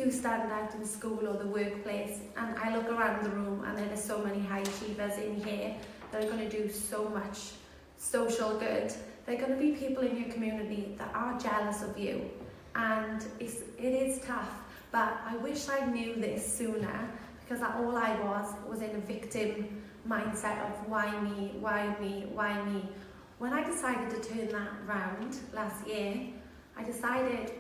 you stand out in school or the workplace, and I look around the room and there are so many high achievers in here that are going to do so much social good. There are going to be people in your community that are jealous of you, and it is tough, but I wish I knew this sooner, because all I was in a victim mindset of why me, why me, why me. When I decided to turn that round last year, I decided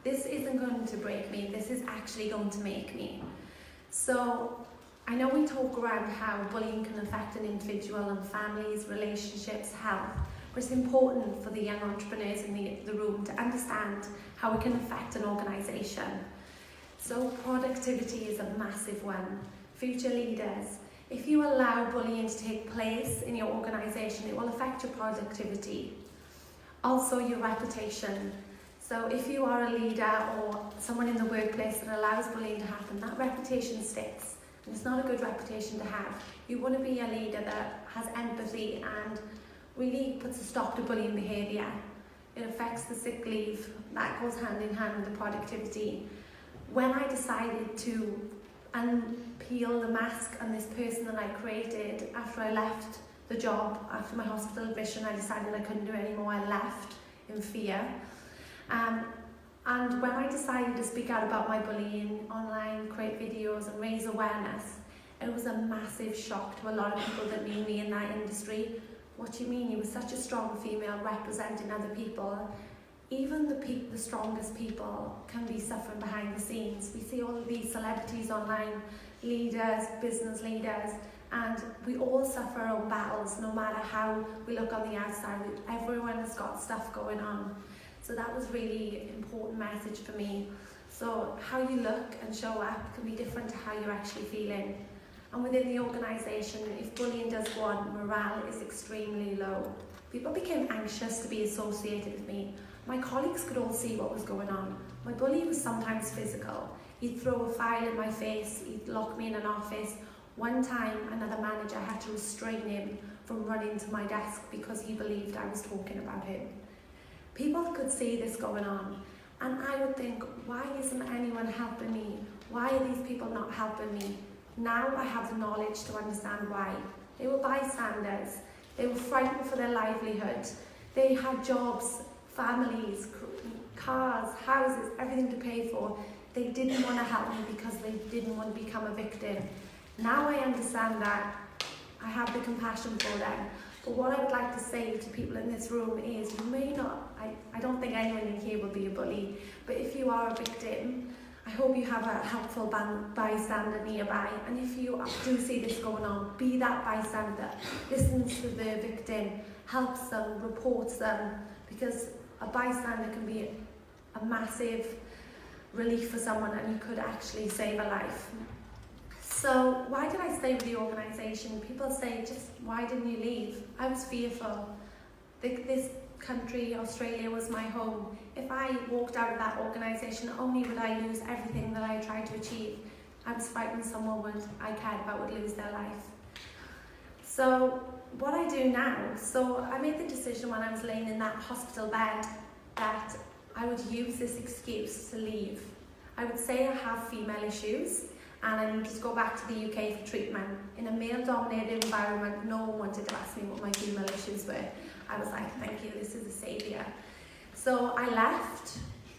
this isn't going to break me, this is actually going to make me. So I know we talk around how bullying can affect an individual and families, relationships, health, but it's important for the young entrepreneurs in the room to understand how it can affect an organisation. So productivity is a massive one. Future leaders, if you allow bullying to take place in your organisation, it will affect your productivity. Also your reputation. So if you are a leader or someone in the workplace that allows bullying to happen, that reputation sticks. And it's not a good reputation to have. You want to be a leader that has empathy and really puts a stop to bullying behaviour. It affects the sick leave. That goes hand in hand with the productivity. When I decided to unpeel the mask on this person that I created after I left the job, after my hospital admission, I decided I couldn't do it anymore. I left in fear. And when I decided to speak out about my bullying online, create videos and raise awareness, it was a massive shock to a lot of people that knew me in that industry. What do you mean? You were such a strong female representing other people. Even the strongest people can be suffering behind the scenes. We see all of these celebrities online, leaders, business leaders, and we all suffer our own battles, no matter how we look on the outside. Everyone has got stuff going on. So that was really an important message for me. So how you look and show up can be different to how you're actually feeling. And within the organisation, if bullying does go on, morale is extremely low. People became anxious to be associated with me. My colleagues could all see what was going on. My bully was sometimes physical. He'd throw a file in my face, he'd lock me in an office. One time, another manager had to restrain him from running to my desk because he believed I was talking about him. People could see this going on, and I would think, why isn't anyone helping me? Why are these people not helping me? Now I have the knowledge to understand why. They were bystanders. They were frightened for their livelihood. They had jobs, families, cars, houses, everything to pay for. They didn't want to help me because they didn't want to become a victim. Now I understand that. I have the compassion for them. But what I would like to say to people in this room is, you may not, I don't think anyone in here will be a bully, but if you are a victim, I hope you have a helpful bystander nearby. And if you do see this going on, be that bystander. Listen to the victim, helps them, reports them, because a bystander can be a massive relief for someone, and you could actually save a life. So why did I stay with the organisation? People say, just why didn't you leave? I was fearful. This country, Australia, was my home. If I walked out of that organisation, not only would I lose everything that I tried to achieve, I was frightened someone I cared about would lose their life. So what I do now, so I made the decision when I was laying in that hospital bed that I would use this excuse to leave. I would say I have female issues, and I need to go back to the UK for treatment. In a male-dominated environment, no one wanted to ask me what my female issues were. I was like, thank you, this is a saviour. So I left,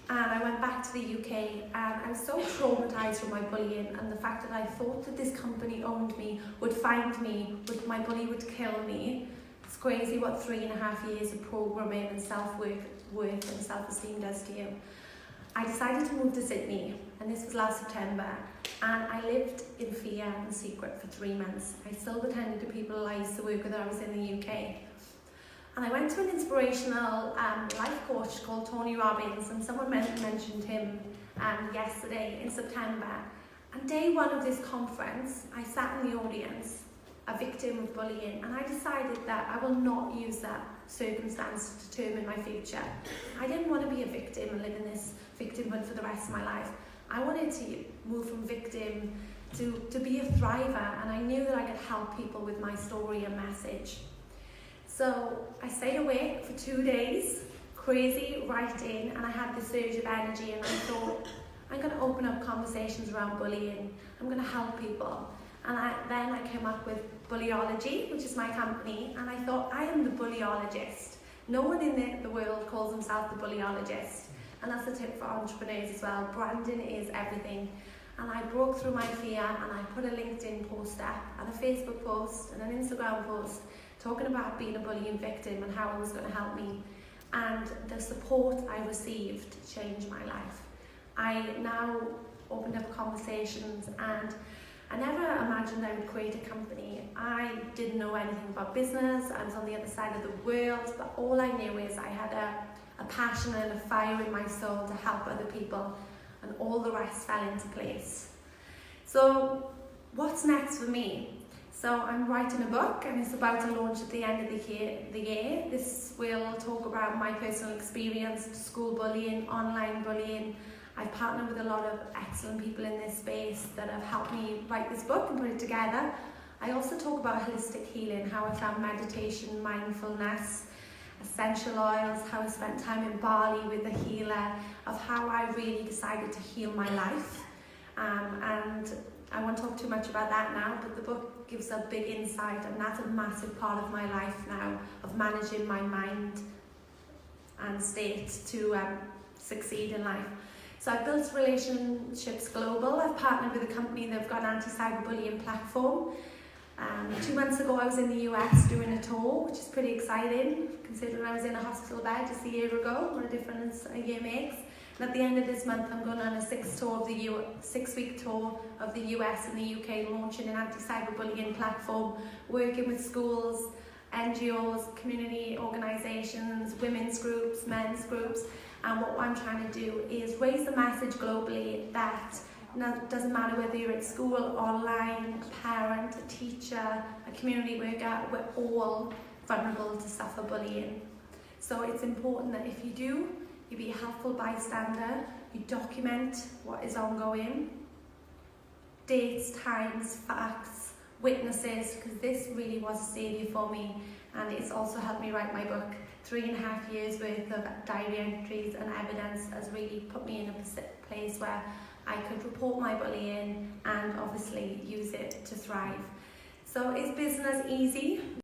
and I went back to the UK, and I was so traumatised from my bullying and the fact that I thought that this company owned me, would find me, my bully would kill me. It's crazy what 3.5 years of programming and self-worth and self-esteem does to you. I decided to move to Sydney, and this was last September, and I lived in fear and secret for 3 months. I still pretended to people I used to work with that I was in the UK. And I went to an inspirational life coach called Tony Robbins, and someone mentioned him yesterday in September. And day one of this conference, I sat in the audience, a victim of bullying, and I decided that I will not use that circumstance to determine my future. I didn't want to be a victim and live in this victimhood for the rest of my life. I wanted to move from victim to be a thriver, and I knew that I could help people with my story and message. So I stayed awake for 2 days, crazy writing, and I had this surge of energy, and I thought, I'm going to open up conversations around bullying. I'm going to help people. And then I came up with Bullyology, which is my company, and I thought, I am the bullyologist. No one in the world calls themselves the bullyologist. And that's a tip for entrepreneurs as well. Branding is everything. And I broke through my fear and I put a LinkedIn post up and a Facebook post and an Instagram post talking about being a bullying victim and how it was going to help me. And the support I received changed my life. I now opened up conversations, and I never imagined I would create a company. I didn't know anything about business. I was on the other side of the world, but all I knew is I had a passion and a fire in my soul to help other people, and all the rest fell into place. So what's next for me? So I'm writing a book, and it's about to launch at the end of the year. This will talk about my personal experience, school bullying, online bullying. I've partnered with a lot of excellent people in this space that have helped me write this book and put it together. I also talk about holistic healing, how I found meditation, mindfulness, essential oils, how I spent time in Bali with a healer, of how I really decided to heal my life. And I won't talk too much about that now, but the book gives a big insight, and that's a massive part of my life now, of managing my mind and state to succeed in life. So I've built Relationships Global. I've partnered with a company that's got an anti-cyberbullying platform. 2 months ago I was in the US doing a tour, which is pretty exciting, considering I was in a hospital bed just a year ago. What a difference a year makes. And at the end of this month I'm going on a 6-week tour of the US and the UK, launching an anti-cyberbullying platform, working with schools, NGOs, community organisations, women's groups, men's groups. And what I'm trying to do is raise the message globally that it doesn't matter whether you're at school, online, a parent, a teacher, a community worker, we're all vulnerable to suffer bullying. So it's important that if you do, you be a helpful bystander, you document what is ongoing, dates, times, facts, witnesses, because this really was a saviour for me, and it's also helped me write my book. 3.5 years worth of diary entries and evidence has really put me in a place where I could report my bullying and obviously use it to thrive. So is business easy?